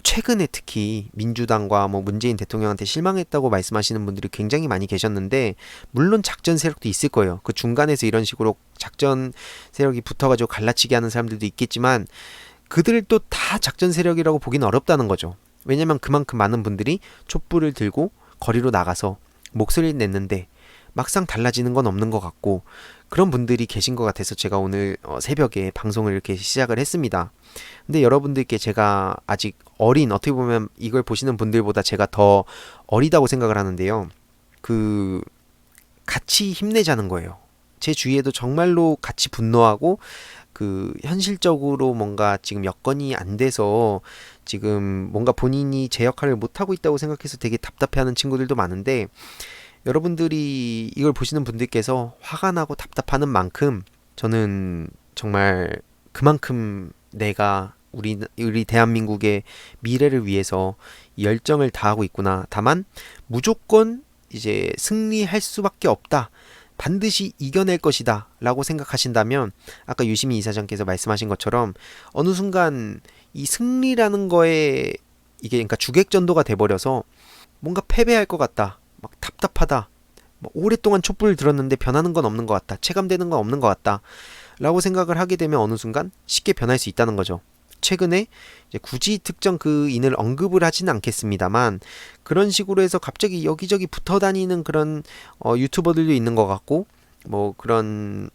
최근에 특히 민주당과 뭐 문재인 대통령한테 실망했다고 말씀하시는 분들이 굉장히 많이 계셨는데, 물론 작전 세력도 있을 거예요. 그 중간에서 이런 식으로 작전 세력이 붙어가지고 갈라치기 하는 사람들도 있겠지만, 그들도 다 작전 세력이라고 보기는 어렵다는 거죠. 왜냐면 그만큼 많은 분들이 촛불을 들고 거리로 나가서 목소리를 냈는데 막상 달라지는 건 없는 것 같고, 그런 분들이 계신 것 같아서 제가 오늘 새벽에 방송을 이렇게 시작을 했습니다. 근데 여러분들께 제가 아직 어린, 어떻게 보면 이걸 보시는 분들보다 제가 더 어리다고 생각을 하는데요. 그 같이 힘내자는 거예요. 제 주위에도 정말로 같이 분노하고, 그 현실적으로 뭔가 지금 여건이 안 돼서 지금 뭔가 본인이 제 역할을 못 하고 있다고 생각해서 되게 답답해하는 친구들도 많은데, 여러분들이 이걸 보시는 분들께서 화가 나고 답답하는 만큼 저는 정말 그만큼 내가 우리 대한민국의 미래를 위해서 이 열정을 다하고 있구나. 다만 무조건 이제 승리할 수밖에 없다. 반드시 이겨낼 것이다 라고 생각하신다면, 아까 유시민 이사장께서 말씀하신 것처럼 어느 순간 이 승리라는 거에 이게 그러니까 주객전도가 돼버려서 뭔가 패배할 것 같다, 막 답답하다, 뭐 오랫동안 촛불을 들었는데 변하는 건 없는 것 같다, 체감되는 건 없는 것 같다 라고 생각을 하게 되면 어느 순간 쉽게 변할 수 있다는 거죠. 최근에 이제 굳이 특정 그 인을 언급을 하지는 않겠습니다만, 그런 식으로 해서 갑자기 여기저기 붙어 다니는 그런 유튜버들도 있는 것 같고, 뭐 그런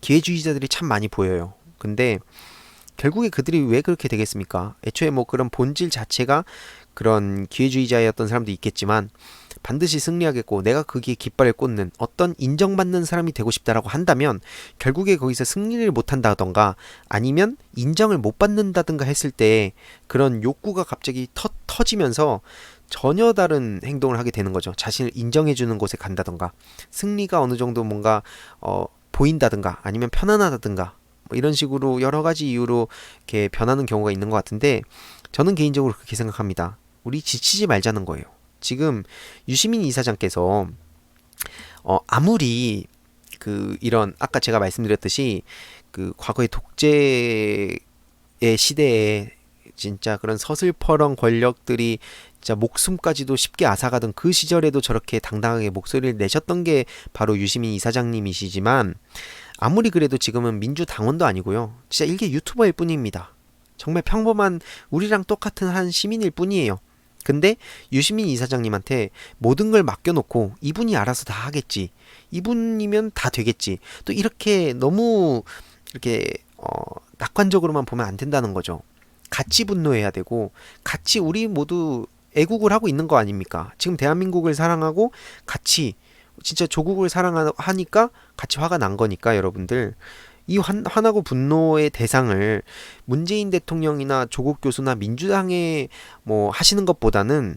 기회주의자들이 참 많이 보여요. 근데 결국에 그들이 왜 그렇게 되겠습니까? 애초에 뭐 그런 본질 자체가 그런 기회주의자였던 사람도 있겠지만, 반드시 승리하겠고 내가 거기에 깃발을 꽂는 어떤 인정받는 사람이 되고 싶다라고 한다면, 결국에 거기서 승리를 못한다던가 아니면 인정을 못 받는다든가 했을 때 그런 욕구가 갑자기 터지면서 전혀 다른 행동을 하게 되는 거죠. 자신을 인정해주는 곳에 간다던가, 승리가 어느 정도 뭔가 보인다든가 아니면 편안하다든가, 뭐 이런 식으로 여러 가지 이유로 이렇게 변하는 경우가 있는 것 같은데, 저는 개인적으로 그렇게 생각합니다. 우리 지치지 말자는 거예요. 지금 유시민 이사장께서 아무리 그 이런 아까 제가 말씀드렸듯이 그 과거의 독재의 시대에 진짜 그런 서슬퍼런 권력들이 진짜 목숨까지도 쉽게 앗아가던 그 시절에도 저렇게 당당하게 목소리를 내셨던 게 바로 유시민 이사장님이시지만, 아무리 그래도 지금은 민주당원도 아니고요, 진짜 일개 유튜버일 뿐입니다. 정말 평범한 우리랑 똑같은 한 시민일 뿐이에요. 근데 유시민 이사장님한테 모든 걸 맡겨놓고 이분이 알아서 다 하겠지, 이분이면 다 되겠지, 또 이렇게 너무 이렇게 낙관적으로만 보면 안 된다는 거죠. 같이 분노해야 되고, 같이 우리 모두 애국을 하고 있는 거 아닙니까? 지금 대한민국을 사랑하고 같이 진짜 조국을 사랑하니까 같이 화가 난 거니까, 여러분들 이 화나고 분노의 대상을 문재인 대통령이나 조국 교수나 민주당에 뭐 하시는 것보다는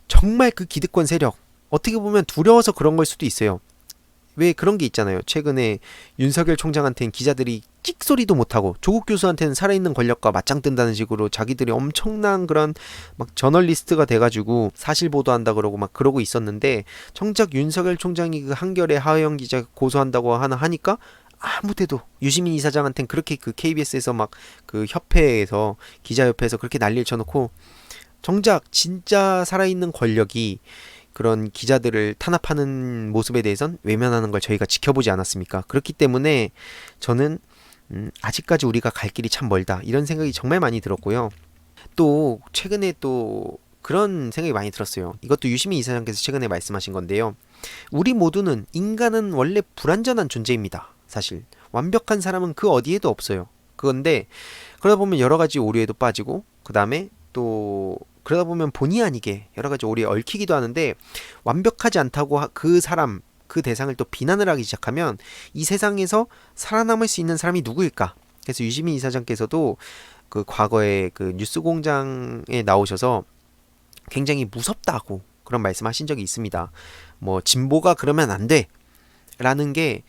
정말 그 기득권 세력, 어떻게 보면 두려워서 그런 걸 수도 있어요. 왜 그런 게 있잖아요. 최근에 윤석열 총장한테는 기자들이 찍소리도 못하고, 조국 교수한테는 살아있는 권력과 맞짱 뜬다는 식으로 자기들이 엄청난 그런 막 저널리스트가 돼가지고 사실 보도한다 그러고 막 그러고 있었는데, 정작 윤석열 총장이 그 한겨레 하호영 기자 고소한다고 하니까 아무 데도, 유시민 이사장한테는 그렇게 그 KBS에서 막 그 협회에서 기자협회에서 그렇게 난리를 쳐놓고, 정작 진짜 살아있는 권력이 그런 기자들을 탄압하는 모습에 대해선 외면하는 걸 저희가 지켜보지 않았습니까? 그렇기 때문에 저는 아직까지 우리가 갈 길이 참 멀다, 이런 생각이 정말 많이 들었고요. 또 최근에 또 그런 생각이 많이 들었어요. 이것도 유시민 이사장께서 최근에 말씀하신 건데요. 우리 모두는, 인간은 원래 불완전한 존재입니다. 사실 완벽한 사람은 그 어디에도 없어요. 그건데 그러다 보면 여러 가지 오류에도 빠지고, 그 다음에 또 그러다 보면 본의 아니게 여러 가지 오류에 얽히기도 하는데, 완벽하지 않다고 그 사람, 그 대상을 또 비난을 하기 시작하면 이 세상에서 살아남을 수 있는 사람이 누구일까? 그래서 유시민 이사장께서도 그 과거에 그 뉴스공장에 나오셔서 굉장히 무섭다고 그런 말씀하신 적이 있습니다. 뭐 진보가 그러면 안 돼 라는 게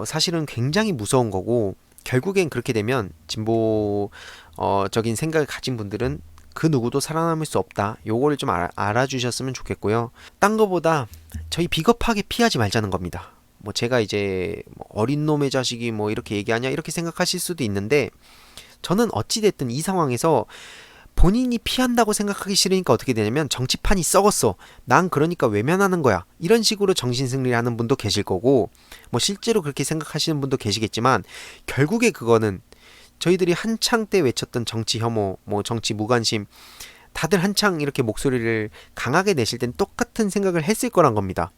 사실은 굉장히 무서운 거고, 결국엔 그렇게 되면 진보적인 생각을 가진 분들은 그 누구도 살아남을 수 없다. 요거를 좀 알아주셨으면 좋겠고요. 딴 거보다 저희 비겁하게 피하지 말자는 겁니다. 뭐 제가 이제 뭐 어린 놈의 자식이 뭐 이렇게 얘기하냐 이렇게 생각하실 수도 있는데, 저는 어찌됐든 이 상황에서 본인이 피한다고 생각하기 싫으니까 어떻게 되냐면 정치판이 썩었어. 난 그러니까 외면하는 거야. 이런 식으로 정신승리를 하는 분도 계실 거고 뭐 실제로 그렇게 생각하시는 분도 계시겠지만 결국에 그거는 저희들이 한창 때 외쳤던 정치 혐오, 뭐 정치 무관심 다들 한창 이렇게 목소리를 강하게 내실 땐 똑같은 생각을 했을 거란 겁니다.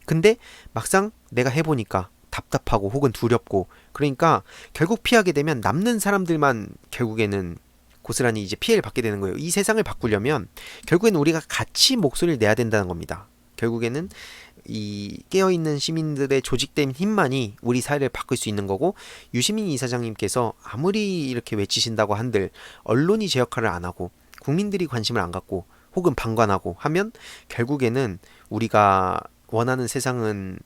근데 막상 내가 해보니까 답답하고 혹은 두렵고 그러니까 결국 피하게 되면 남는 사람들만 결국에는 고스란히 이제 피해를 받게 되는 거예요. 이 세상을 바꾸려면 결국에는 우리가 같이 목소리를 내야 된다는 겁니다. 결국에는 이 깨어있는 시민들의 조직된 힘만이 우리 사회를 바꿀 수 있는 거고 유시민 이사장님께서 아무리 이렇게 외치신다고 한들 언론이 제 역할을 안 하고 국민들이 관심을 안 갖고 혹은 방관하고 하면 결국에는 우리가 원하는 세상은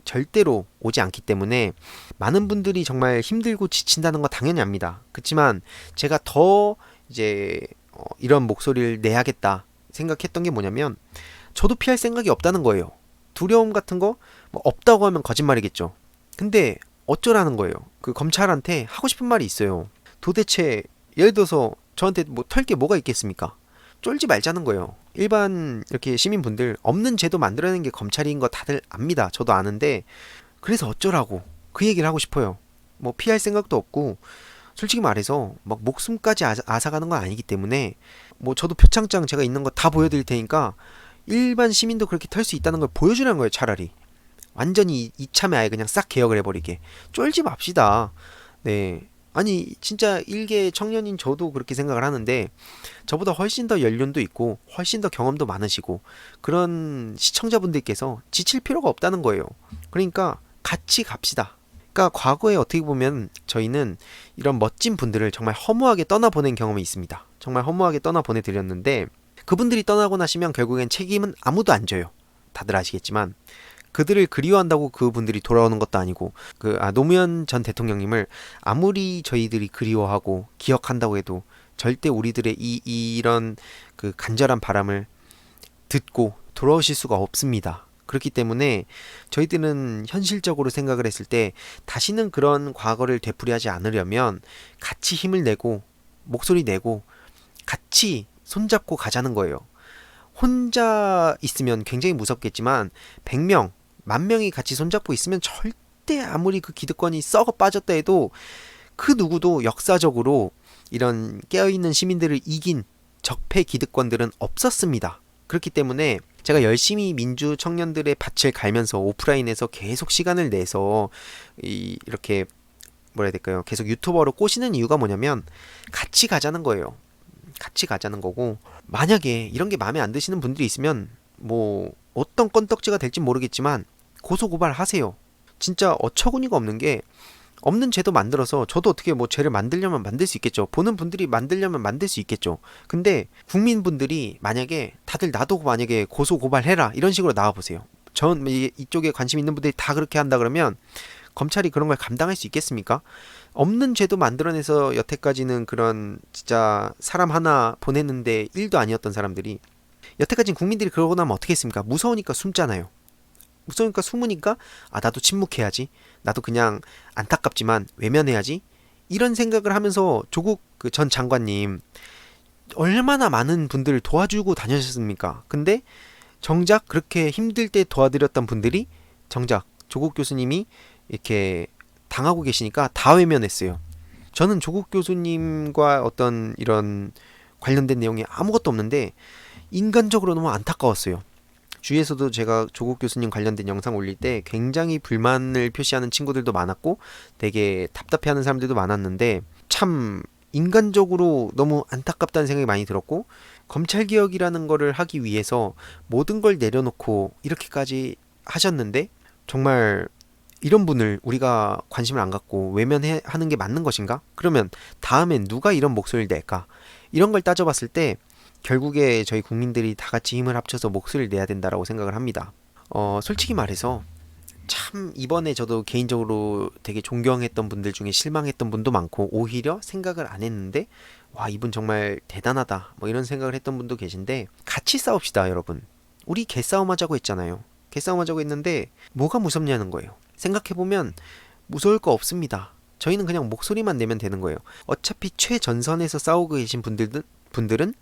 절대로 오지 않기 때문에 많은 분들이 정말 힘들고 지친다는 거 당연히 압니다. 그렇지만 제가 더 이제 이런 목소리를 내야겠다 생각했던 게 뭐냐면 저도 피할 생각이 없다는 거예요. 두려움 같은 거 뭐 없다고 하면 거짓말이겠죠. 근데 어쩌라는 거예요. 그 검찰한테 하고 싶은 말이 있어요. 도대체 예를 들어서 저한테 뭐 털 게 뭐가 있겠습니까? 쫄지 말자는 거예요. 일반 이렇게 시민분들 없는 제도 만들어내는 게 검찰인 거 다들 압니다. 저도 아는데 그래서 어쩌라고 그 얘기를 하고 싶어요. 뭐 피할 생각도 없고 솔직히 말해서 막 목숨까지 앗아가는 건 아니기 때문에 뭐 저도 표창장 제가 있는 거 다 보여드릴 테니까 일반 시민도 그렇게 털 수 있다는 걸 보여주라는 거예요. 차라리 완전히 이참에 아예 그냥 싹 개혁을 해버리게 쫄지 맙시다. 네. 아니 진짜 일개 청년인 저도 그렇게 생각을 하는데 저보다 훨씬 더 연륜도 있고 훨씬 더 경험도 많으시고 그런 시청자분들께서 지칠 필요가 없다는 거예요. 그러니까 같이 갑시다. 그러니까 과거에 어떻게 보면 저희는 이런 멋진 분들을 정말 허무하게 떠나보낸 경험이 있습니다. 정말 허무하게 떠나보내드렸는데 그분들이 떠나고 나시면 결국엔 책임은 아무도 안 져요. 다들 아시겠지만 그들을 그리워한다고 그분들이 돌아오는 것도 아니고 노무현 전 대통령님을 아무리 저희들이 그리워하고 기억한다고 해도 절대 우리들의 이런 그 간절한 바람을 듣고 돌아오실 수가 없습니다. 그렇기 때문에 저희들은 현실적으로 생각을 했을 때 다시는 그런 과거를 되풀이하지 않으려면 같이 힘을 내고 목소리 내고 같이 손잡고 가자는 거예요. 혼자 있으면 굉장히 무섭겠지만 100명, 10,000명이 같이 손잡고 있으면 절대 아무리 그 기득권이 썩어 빠졌다 해도 그 누구도 역사적으로 이런 깨어있는 시민들을 이긴 적폐 기득권들은 없었습니다. 그렇기 때문에 제가 열심히 민주 청년들의 밭을 갈면서 오프라인에서 계속 시간을 내서 이렇게 뭐라 해야 될까요? 계속 유튜버로 꼬시는 이유가 뭐냐면 같이 가자는 거예요. 같이 가자는 거고 만약에 이런 게 마음에 안 드시는 분들이 있으면 뭐 어떤 건덕지가 될지 모르겠지만 고소고발 하세요. 진짜 어처구니가 없는 게 없는 죄도 만들어서 저도 어떻게 뭐 죄를 만들려면 만들 수 있겠죠. 보는 분들이 만들려면 만들 수 있겠죠. 근데 국민분들이 만약에 다들 나도 만약에 고소고발해라 이런 식으로 나와보세요. 전 이쪽에 관심 있는 분들이 다 그렇게 한다 그러면 검찰이 그런 걸 감당할 수 있겠습니까? 없는 죄도 만들어내서 여태까지는 그런 진짜 사람 하나 보냈는데 1도 아니었던 사람들이 여태까지는 국민들이 그러고 나면 어떻게 했습니까? 무서우니까 숨잖아요. 무서우니까 숨으니까 나도 침묵해야지. 나도 그냥 안타깝지만 외면해야지. 이런 생각을 하면서 조국 그 전 장관님 얼마나 많은 분들을 도와주고 다녔습니까? 근데 정작 그렇게 힘들 때 도와드렸던 분들이 정작 조국 교수님이 이렇게 당하고 계시니까 다 외면했어요. 저는 조국 교수님과 어떤 이런 관련된 내용이 아무것도 없는데 인간적으로 너무 안타까웠어요. 주위에서도 제가 조국 교수님 관련된 영상 올릴 때 굉장히 불만을 표시하는 친구들도 많았고 되게 답답해하는 사람들도 많았는데 참 인간적으로 너무 안타깝다는 생각이 많이 들었고 검찰개혁이라는 거를 하기 위해서 모든 걸 내려놓고 이렇게까지 하셨는데 정말 이런 분을 우리가 관심을 안 갖고 외면하는 게 맞는 것인가? 그러면 다음엔 누가 이런 목소리를 낼까? 이런 걸 따져봤을 때 결국에 저희 국민들이 다 같이 힘을 합쳐서 목소리를 내야 된다라고 생각을 합니다. 솔직히 말해서 참 이번에 저도 개인적으로 되게 존경했던 분들 중에 실망했던 분도 많고 오히려 생각을 안 했는데 와 이분 정말 대단하다 뭐 이런 생각을 했던 분도 계신데 같이 싸웁시다 여러분. 우리 개싸움 하자고 했잖아요. 개싸움 하자고 했는데 뭐가 무섭냐는 거예요. 생각해보면 무서울 거 없습니다. 저희는 그냥 목소리만 내면 되는 거예요. 어차피 최전선에서 싸우고 계신 분들은 분들은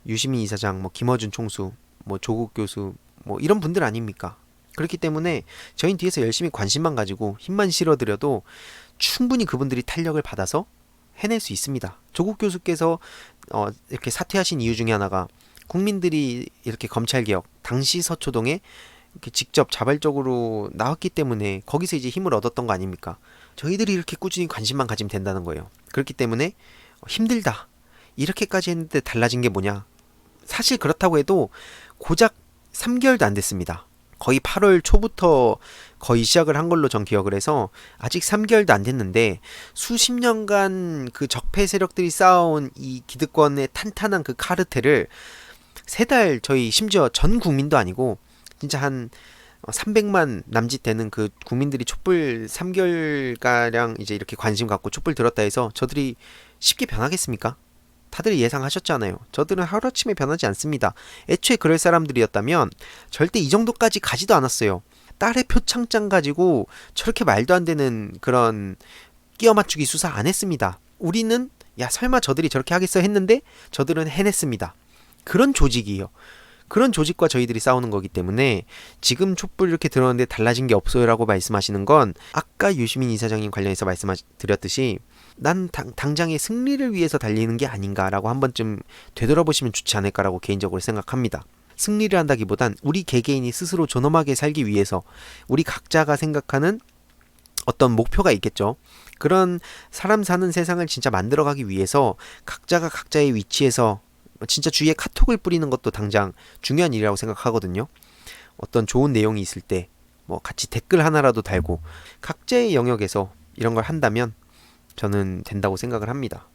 유시민 이사장, 뭐 김어준 총수, 뭐 조국 교수, 뭐 이런 분들 아닙니까? 그렇기 때문에 저희는 뒤에서 열심히 관심만 가지고 힘만 실어드려도 충분히 그분들이 탄력을 받아서 해낼 수 있습니다. 조국 교수께서 이렇게 사퇴하신 이유 중에 하나가 국민들이 이렇게 검찰개혁, 당시 서초동에 이렇게 직접 자발적으로 나왔기 때문에 거기서 이제 힘을 얻었던 거 아닙니까? 저희들이 이렇게 꾸준히 관심만 가지면 된다는 거예요. 그렇기 때문에 힘들다. 이렇게까지 했는데 달라진 게 뭐냐? 사실 그렇다고 해도 고작 3개월도 안 됐습니다. 거의 8월 초부터 거의 시작을 한 걸로 전 기억을 해서 아직 3개월도 안 됐는데 수십 년간 그 적폐 세력들이 쌓아온 이 기득권의 탄탄한 그 카르텔을 3달 저희 심지어 전 국민도 아니고 진짜 한 300만 남짓 되는 그 국민들이 촛불 3개월가량 이제 이렇게 관심 갖고 촛불 들었다 해서 저들이 쉽게 변하겠습니까? 다들 예상하셨잖아요. 저들은 하루아침에 변하지 않습니다. 애초에 그럴 사람들이었다면 절대 이 정도까지 가지도 않았어요. 딸의 표창장 가지고 저렇게 말도 안 되는 그런 끼워 맞추기 수사 안 했습니다. 우리는 야 설마 저들이 저렇게 하겠어 했는데 저들은 해냈습니다. 그런 조직이에요. 그런 조직과 저희들이 싸우는 거기 때문에 지금 촛불 이렇게 들었는데 달라진 게 없어요 라고 말씀하시는 건 아까 유시민 이사장님 관련해서 말씀드렸듯이 난 당장의 승리를 위해서 달리는 게 아닌가라고 한 번쯤 되돌아보시면 좋지 않을까라고 개인적으로 생각합니다. 승리를 한다기보단 우리 개개인이 스스로 존엄하게 살기 위해서 우리 각자가 생각하는 어떤 목표가 있겠죠. 그런 사람 사는 세상을 진짜 만들어가기 위해서 각자가 각자의 위치에서 진짜 주위에 카톡을 뿌리는 것도 당장 중요한 일이라고 생각하거든요. 어떤 좋은 내용이 있을 때 뭐 같이 댓글 하나라도 달고 각자의 영역에서 이런 걸 한다면 저는 된다고 생각을 합니다.